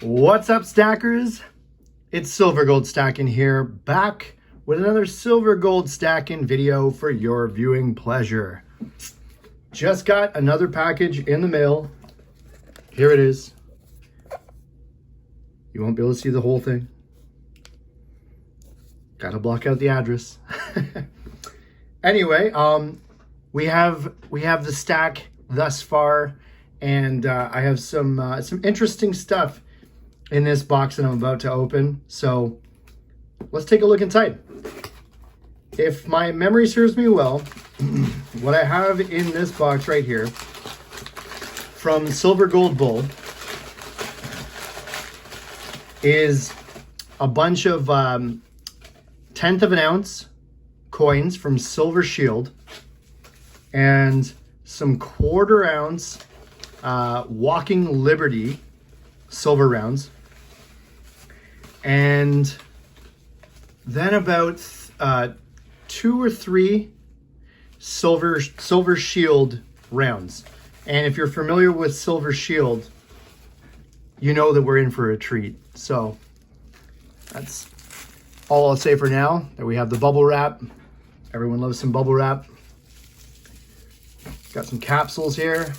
What's up, stackers? It's Silver Gold Stacking here, back with another Silver Gold Stacking video for your viewing pleasure. Just got another package in the mail. Here it is. You won't be able to see the whole thing. Gotta block out the address. Anyway, we have the stack thus far, and I have some interesting stuff in this box that I'm about to open. So let's take a look inside. If my memory serves me well, what I have in this box right here from Silver Gold Bull is a bunch of 1/10 of an ounce coins from Silver Shield and some 1/4 ounce Walking Liberty Silver Rounds, and then about 2 or 3 Silver Shield rounds. And if you're familiar with Silver Shield, you know that we're in for a treat. So that's all I'll say for now. That we have the bubble wrap. Everyone loves some bubble wrap. Got some capsules here.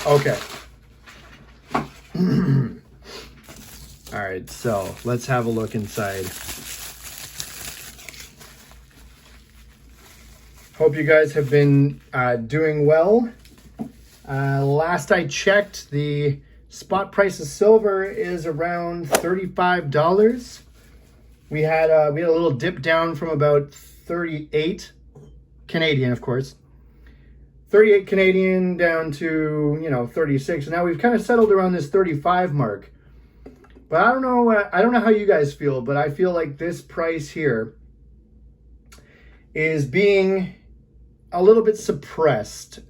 Okay. All right, so let's have a look inside. Hope you guys have been doing well. Last I checked, the spot price of silver is around $35. We had a little dip down from about 38 Canadian, of course. 38 Canadian down to, 36. And now we've kind of settled around this 35 mark. But I don't know how you guys feel, but I feel like this price here is being a little bit suppressed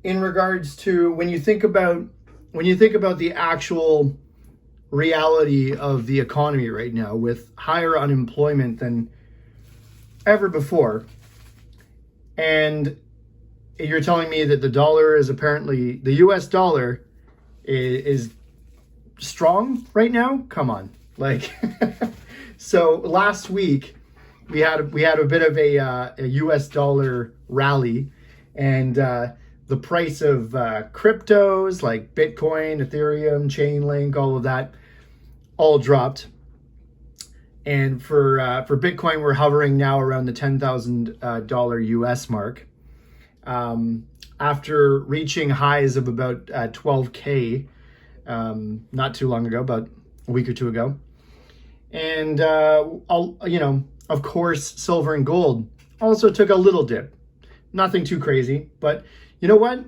in regards to when you think about the actual reality of the economy right now, with higher unemployment than ever before. And you're telling me that the dollar is apparently, the US dollar is strong right now? Come on. Like, so last week we had a bit of a US dollar rally, and the price of cryptos like Bitcoin, Ethereum, Chainlink, all of that, all dropped. And for Bitcoin, we're hovering now around the $10,000 US mark. After reaching highs of about 12K not too long ago, about a week or two ago. And, of course, silver and gold also took a little dip. Nothing too crazy, but you know what?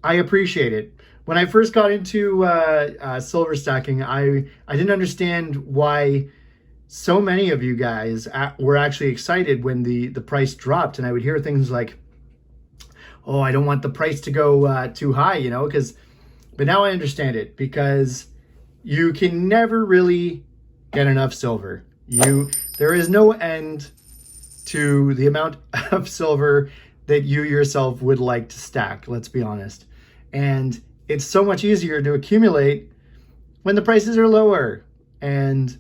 I appreciate it. When I first got into silver stacking, I didn't understand why so many of you guys were actually excited when the price dropped. And I would hear things like, oh, I don't want the price to go too high, but now I understand it, because you can never really get enough silver. There is no end to the amount of silver that you yourself would like to stack, let's be honest. And it's so much easier to accumulate when the prices are lower, and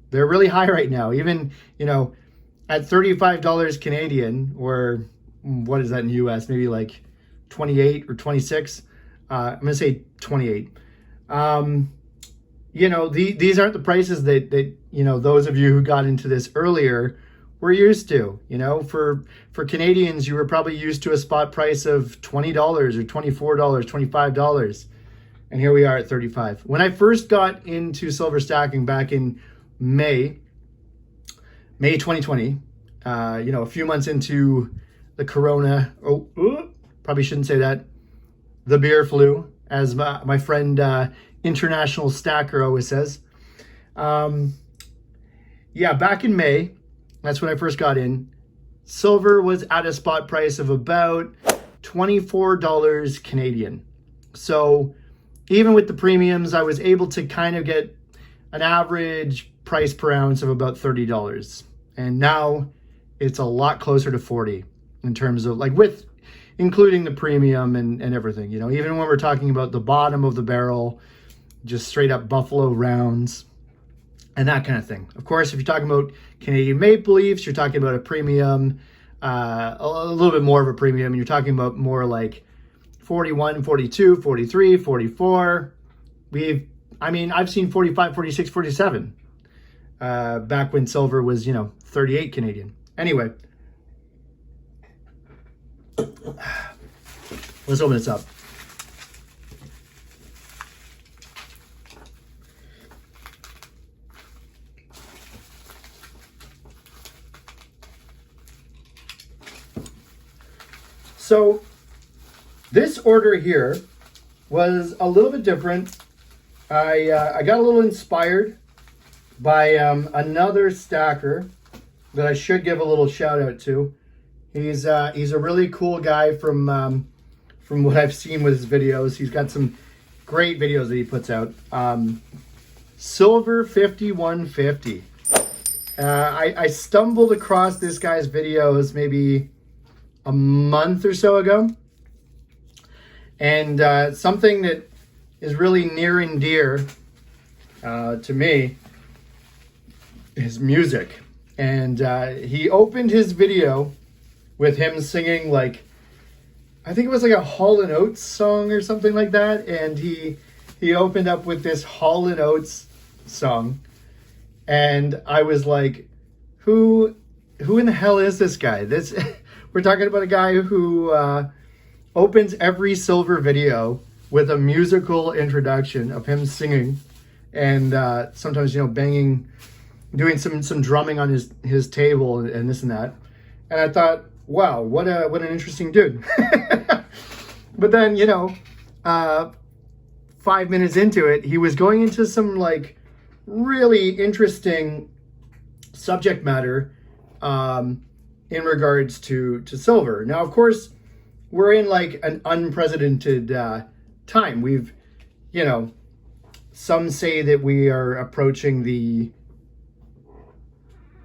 they're really high right now. Even, at $35 Canadian, or what is that in US? Maybe like 28 or 26. I'm gonna say 28. These aren't the prices that those of you who got into this earlier were used to. For Canadians, you were probably used to a spot price of $20 or $24, $25. And here we are at 35. When I first got into silver stacking back in May 2020, a few months into the corona, probably shouldn't say that, the beer flu, as my friend International Stacker always says. Back in May, that's when I first got in, silver was at a spot price of about $24 Canadian. So even with the premiums, I was able to kind of get an average price per ounce of about $30. And now it's a lot closer to 40 in terms of, like, with including the premium and everything, you know, even when we're talking about the bottom of the barrel, just straight up buffalo rounds and that kind of thing. Of course, if you're talking about Canadian Maple Leafs, you're talking about a premium, a little bit more of a premium. You're talking about more like 41, 42, 43, 44. I've seen 45, 46, 47 back when silver was, you know, 38 Canadian. Anyway, let's open this up. So this order here was a little bit different. I got a little inspired by another stacker that I should give a little shout out to. He's a really cool guy from what I've seen with his videos. He's got some great videos that he puts out. Silver 5150. I stumbled across this guy's videos maybe a month or so ago, and something that is really near and dear to me is music. And he opened his video with him singing, like, I think it was like a Hall & Oates song or something like that, and he opened up with this Hall & Oates song, and I was like, who in the hell is this guy? We're talking about a guy who opens every silver video with a musical introduction of him singing, and sometimes, you know, banging, doing some drumming on his table and this and that. And I thought, wow, what an interesting dude. But then, you know, 5 minutes into it, he was going into some like really interesting subject matter in regards to silver. Now, of course, we're in like an unprecedented time. We've, you know, some say that we are approaching the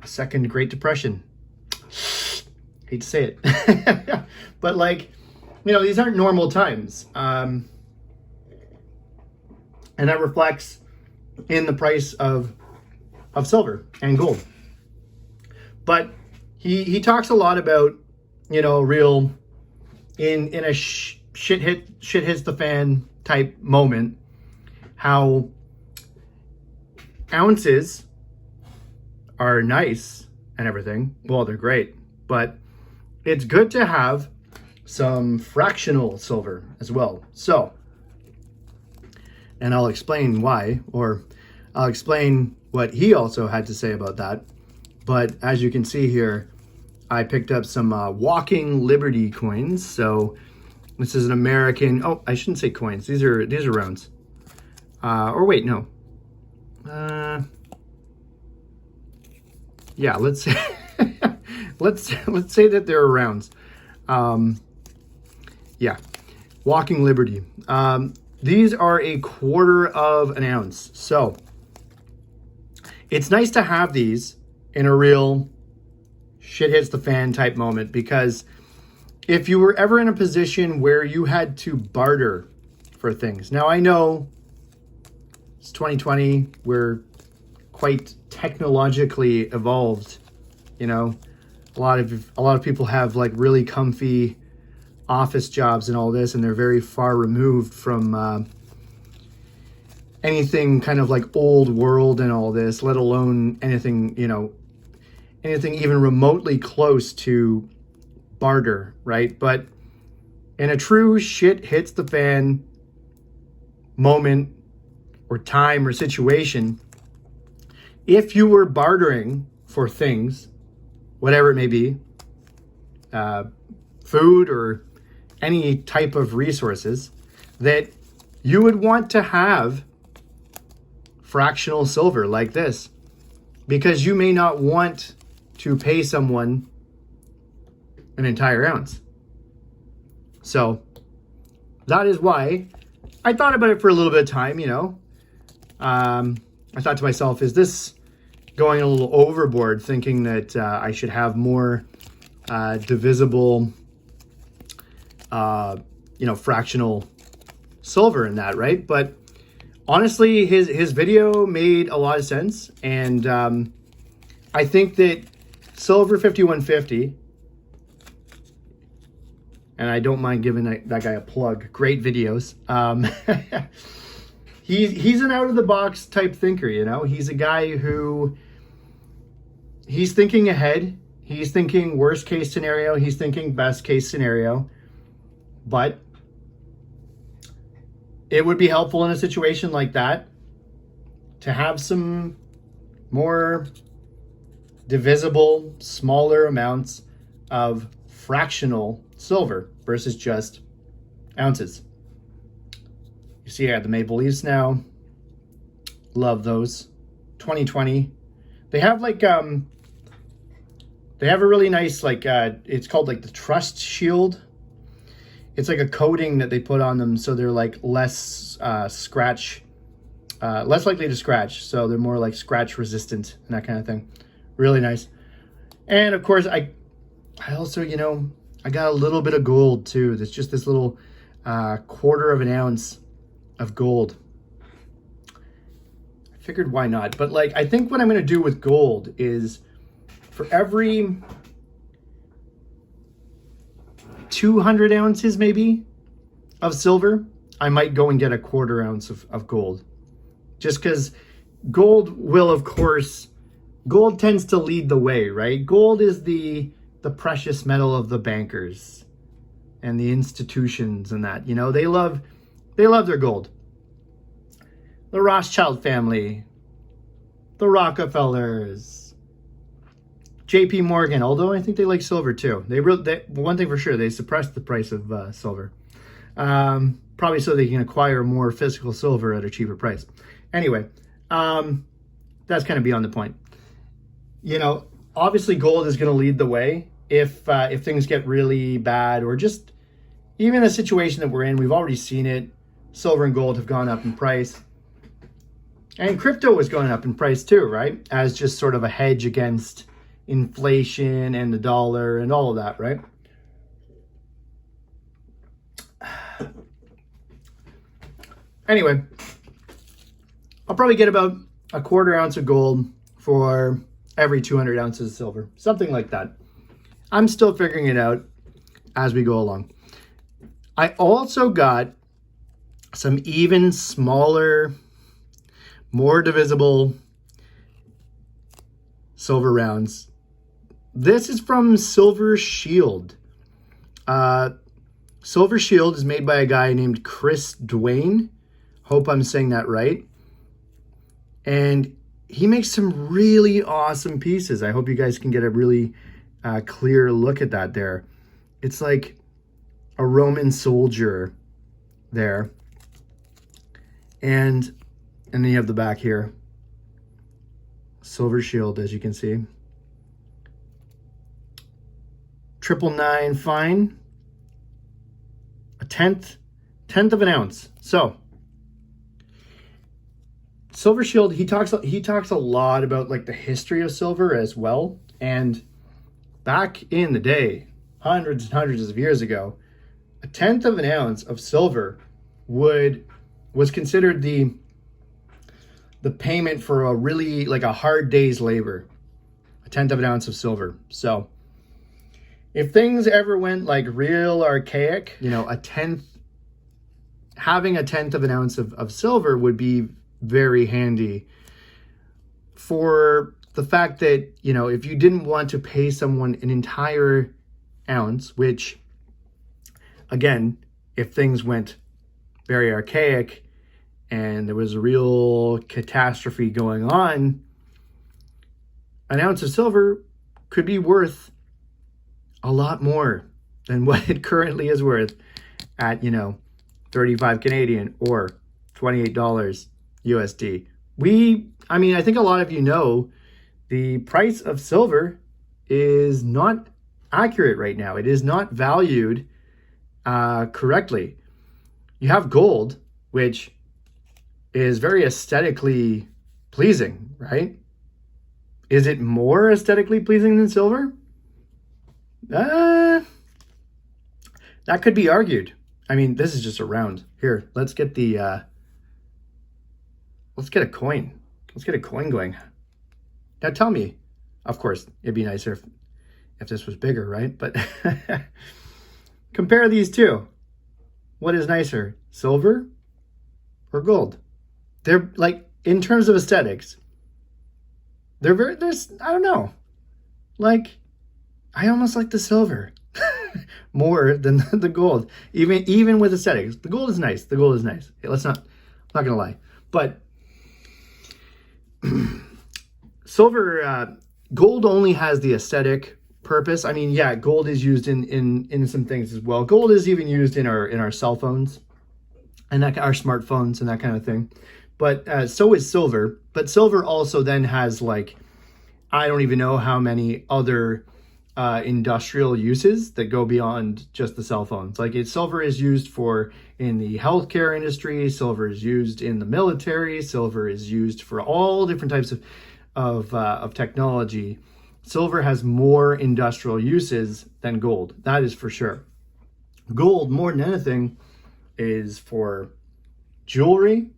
second Great Depression. Hate to say it. But like, you know, these aren't normal times. And that reflects in the price of silver and gold. But he talks a lot about, you know, real in a shit hits the fan type moment, how ounces are nice and everything. Well, they're great, but it's good to have some fractional silver as well. So, and I'll explain why, or I'll explain what he also had to say about that. But as you can see here, I picked up some Walking Liberty coins. So this is an American, oh, I shouldn't say coins. These are rounds. Or wait, no. Yeah, let's say, let's say that they're rounds. Yeah, Walking Liberty. These are 1/4 of an ounce. So it's nice to have these in a real shit hits the fan type moment, because if you were ever in a position where you had to barter for things. Now, I know it's 2020, we're quite technologically evolved, you know. A lot of people have like really comfy office jobs and all this, and they're very far removed from anything kind of like old world and all this, let alone anything, you know, anything even remotely close to barter, right? But in a true shit hits the fan moment or time or situation, if you were bartering for things, whatever it may be, food or any type of resources, that you would want to have fractional silver like this, because you may not want to pay someone an entire ounce. So that is why I thought about it for a little bit of time, you know. I thought to myself, is this going a little overboard, thinking that I should have more divisible fractional silver in that, right? But honestly, his video made a lot of sense, and I think that Silver 5150, and I don't mind giving that guy a plug. Great videos. He's an out of the box type thinker, He's a guy who he's thinking ahead. He's thinking worst case scenario. He's thinking best case scenario. But it would be helpful in a situation like that to have some more divisible, smaller amounts of fractional silver versus just ounces. You see, I have the Maple Leafs now. Love those. 2020. They have they have a really nice, it's called the Trust Shield. It's like a coating that they put on them so they're less less likely to scratch. So they're more scratch resistant and that kind of thing. Really nice. And of course, I also, I got a little bit of gold too. There's just this little 1/4 of an ounce of gold. I figured why not? But I think what I'm going to do with gold is for every 200 ounces maybe of silver, I might go and get a 1/4 ounce of gold. Just because gold will, of course, gold tends to lead the way, right? Gold is the precious metal of the bankers and the institutions and that, they love their gold. The Rothschild family, the Rockefellers, JP Morgan, although I think they like silver too. One thing for sure, they suppressed the price of silver. Probably so they can acquire more physical silver at a cheaper price. Anyway, that's kind of beyond the point. Obviously gold is going to lead the way if things get really bad, or just even a situation that we're in. We've already seen it. Silver and gold have gone up in price. And crypto is going up in price too, right? As just sort of a hedge against inflation and the dollar and all of that, right? Anyway, I'll probably get about a 1/4 ounce of gold for every 200 ounces of silver, something like that. I'm still figuring it out as we go along. I also got some even smaller, more divisible silver rounds. This is from Silver Shield. Silver Shield is made by a guy named Chris Dwayne. Hope I'm saying that right. And he makes some really awesome pieces. I hope you guys can get a really clear look at that there. It's like a Roman soldier there. And then you have the back here. Silver Shield, as you can see. 999 fine. A tenth of an ounce. So Silver Shield, he talks a lot about the history of silver as well. And back in the day, hundreds and hundreds of years ago, a tenth of an ounce of silver was considered the payment for a really a hard day's labor. A tenth of an ounce of silver. So if things ever went real archaic, having a tenth of an ounce of silver would be very handy for the fact that, if you didn't want to pay someone an entire ounce, which, again, if things went very archaic and there was a real catastrophe going on, an ounce of silver could be worth a lot more than what it currently is worth at, 35 Canadian or $28 USD. I think a lot of you know the price of silver is not accurate right now. It is not valued correctly. You have gold, which is very aesthetically pleasing, right? Is it more aesthetically pleasing than silver? That could be argued. I mean, this is just a round. Here, let's get the, let's get a coin. Let's get a coin going. Now tell me, of course, it'd be nicer if this was bigger, right? But compare these two. What is nicer, silver or gold? They're like, in terms of aesthetics, there's, I don't know. Like, I almost like the silver more than the gold, even with aesthetics. The gold is nice. The gold is nice. Okay, I'm not gonna lie. But silver, gold only has the aesthetic purpose. I mean, yeah, gold is used in some things as well. Gold is even used in our cell phones and our smartphones and that kind of thing. But so is silver. But silver also then has, like, I don't even know how many other industrial uses that go beyond just the cell phones. Like, silver is used in the healthcare industry. Silver is used in the military. Silver is used for all different types of technology. Silver has more industrial uses than gold. That is for sure. Gold, more than anything, is for jewelry,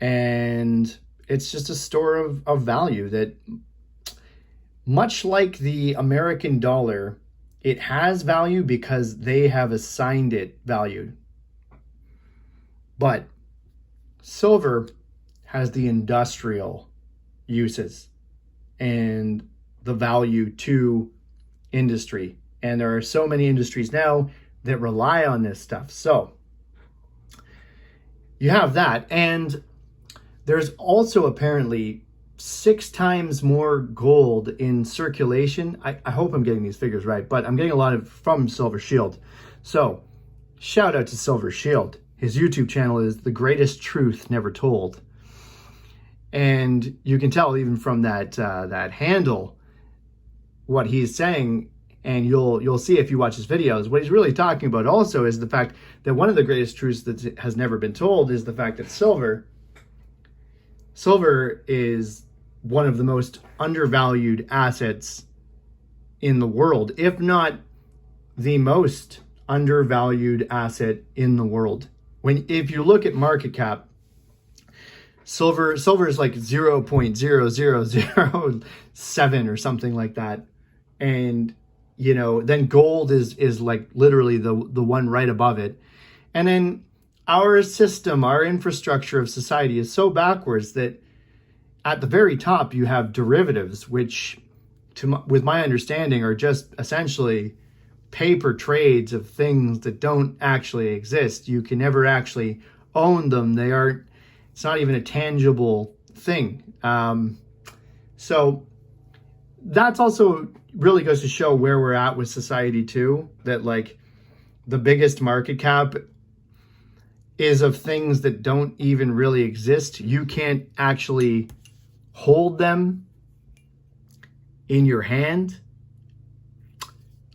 and it's just a store of value that, much like the American dollar, it has value because they have assigned it value. But silver has the industrial uses and the value to industry. And there are so many industries now that rely on this stuff. So you have that. And there's also apparently 6 times more gold in circulation. I hope I'm getting these figures right, but I'm getting a lot of from Silver Shield. So shout out to Silver Shield. His YouTube channel is The Greatest Truth Never Told. And you can tell even from that handle what he's saying, and you'll see if you watch his videos. What he's really talking about also is the fact that one of the greatest truths that has never been told is the fact that silver is one of the most undervalued assets in the world, if not the most undervalued asset in the world. If you look at market cap, silver is like 0.0007 or something like that. And, you know, then gold is like literally the one right above it. And then our system, our infrastructure of society is so backwards that at the very top you have derivatives, which, with my understanding, are just essentially paper trades of things that don't actually exist. You can never actually own them. It's not even a tangible thing. So that's also really goes to show where we're at with society too, that like the biggest market cap is of things that don't even really exist. You can't actually hold them in your hand.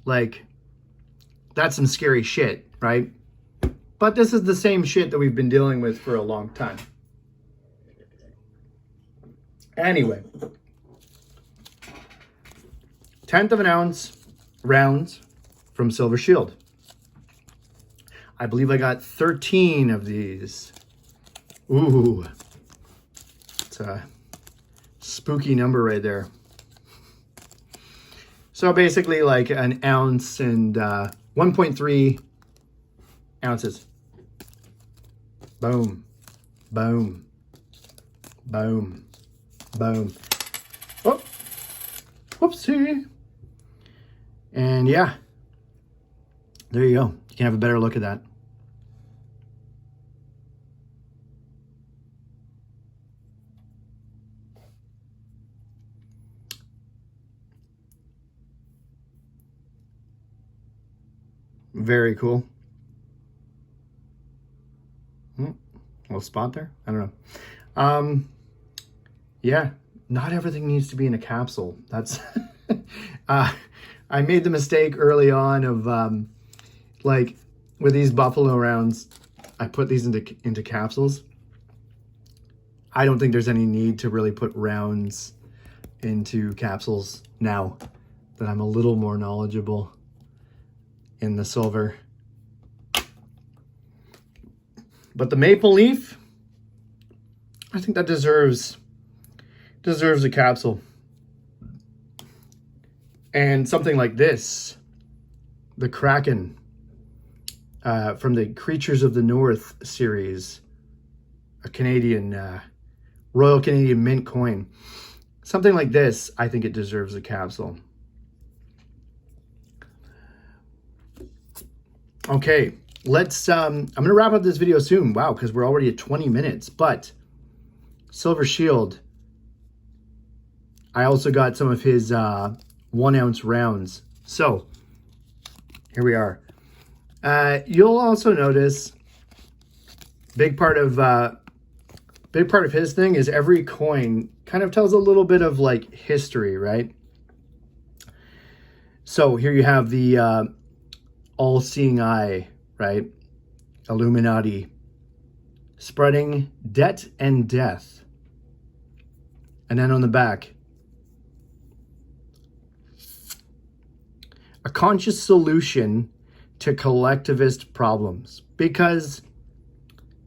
Like, that's some scary shit, right? But this is the same shit that we've been dealing with for a long time. Anyway, 1/10 of an ounce rounds from Silver Shield. I believe I got 13 of these. Ooh, it's a spooky number right there. So basically like an ounce and 1.3 ounces. Boom, boom, boom, boom. Oh, whoopsie. And yeah, there you go. You can have a better look at that. Very cool. Little spot there. I don't know. Yeah, not everything needs to be in a capsule. That's I made the mistake early on of like with these buffalo rounds, I put these into capsules. I don't think there's any need to really put rounds into capsules now that I'm a little more knowledgeable in the silver. But the maple leaf, I think that deserves a capsule. And something like this, the Kraken, from the Creatures of the North series, a Canadian, Royal Canadian Mint coin. Something like this, I think it deserves a capsule. Okay, let's, I'm going to wrap up this video soon. Wow, because we're already at 20 minutes. But Silver Shield, I also got some of his 1 ounce rounds. So here we are. You'll also notice big part of his thing is every coin kind of tells a little bit of like history, right? So here you have the all-seeing eye, right? Illuminati, spreading debt and death. And then on the back, a conscious solution to collectivist problems. Because,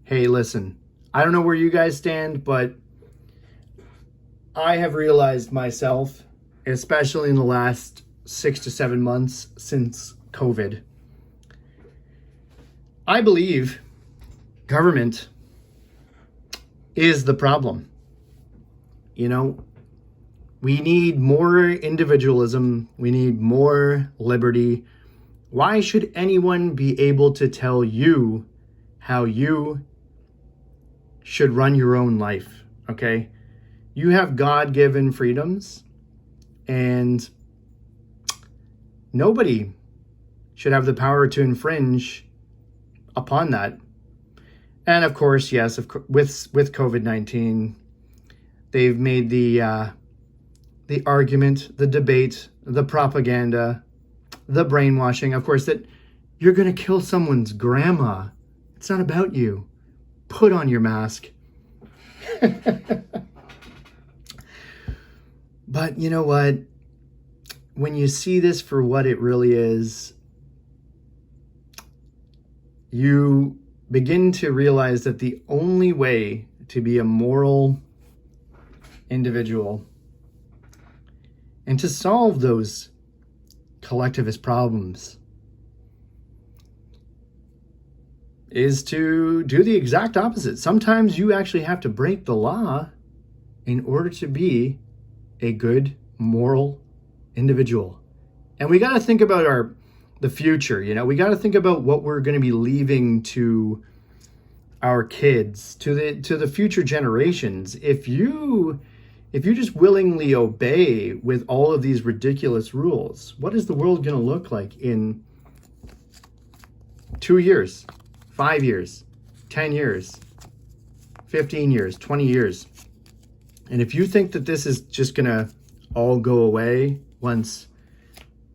hey, listen, I don't know where you guys stand, but I have realized myself, especially in the last 6 to 7 months since COVID, I believe government is the problem. You know, we need more individualism. We need more liberty. Why should anyone be able to tell you how you should run your own life? Okay? You have God-given freedoms, and nobody should have the power to infringe upon that. And of course, yes, with COVID-19, they've made the argument, the debate, the propaganda, the brainwashing, of course, that you're going to kill someone's grandma. It's not about you. Put on your mask. But you know what? When you see this for what it really is, you begin to realize that the only way to be a moral individual and to solve those collectivist problems is to do the exact opposite. Sometimes you actually have to break the law in order to be a good moral individual. And we got to think about the future. You know, we got to think about what we're going to be leaving to our kids, to the future generations. If you just willingly obey with all of these ridiculous rules, what is the world going to look like in 2 years, 5 years, 10 years, 15 years, 20 years? And if you think that this is just going to all go away once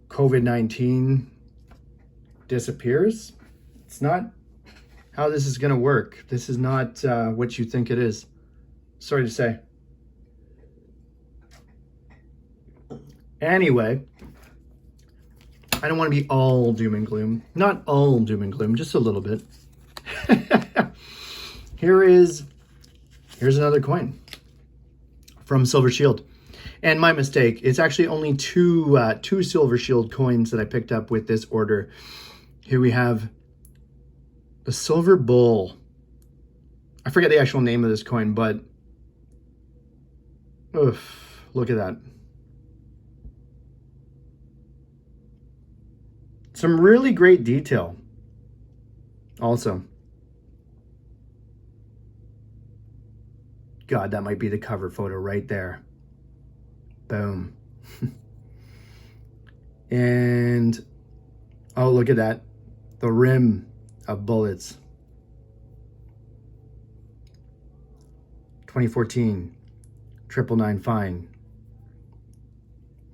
COVID-19 disappears, it's not how this is going to work. This is not what you think it is. Sorry to say. Anyway, I don't want to be all doom and gloom. Not all doom and gloom, just a little bit. Here's another coin from Silver Shield. And my mistake, it's actually only two Silver Shield coins that I picked up with this order. Here we have the Silver Bull. I forget the actual name of this coin, but oof, look at that. Some really great detail also. God, that might be the cover photo right there. Boom. And, oh, look at that. The rim of bullets. 2014. 999 fine.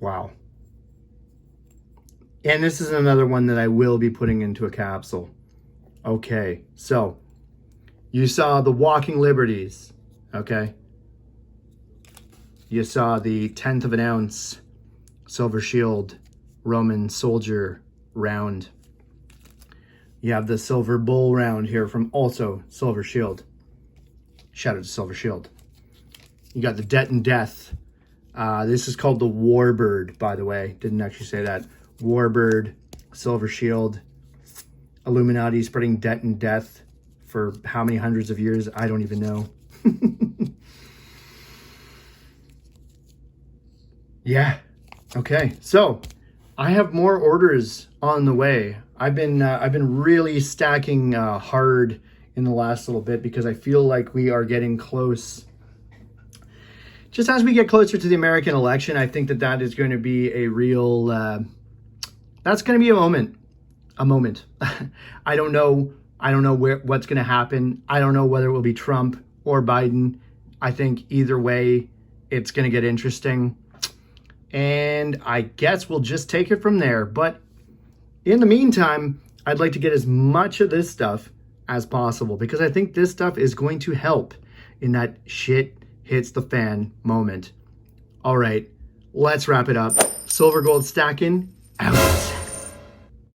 Wow. And this is another one that I will be putting into a capsule. Okay, so you saw the Walking Liberties, okay? You saw the 1/10 of an ounce Silver Shield Roman soldier round. You have the Silver Bull round here from also Silver Shield. Shout out to Silver Shield. You got the Det and Death. This is called the Warbird, by the way. Didn't actually say that. Warbird, Silver Shield. Illuminati spreading Det and Death for how many hundreds of years? I don't even know. Yeah. Okay. So I have more orders on the way. I've been really stacking hard in the last little bit because I feel like we are getting close. Just as we get closer to the American election, I think that is going to be a real. That's going to be a moment. A moment. I don't know. I don't know what's going to happen. I don't know whether it will be Trump or Biden. I think either way, it's going to get interesting. And I guess we'll just take it from there. But in the meantime, I'd like to get as much of this stuff as possible because I think this stuff is going to help in that shit hits the fan moment. All right, let's wrap it up. Silver gold stacking out.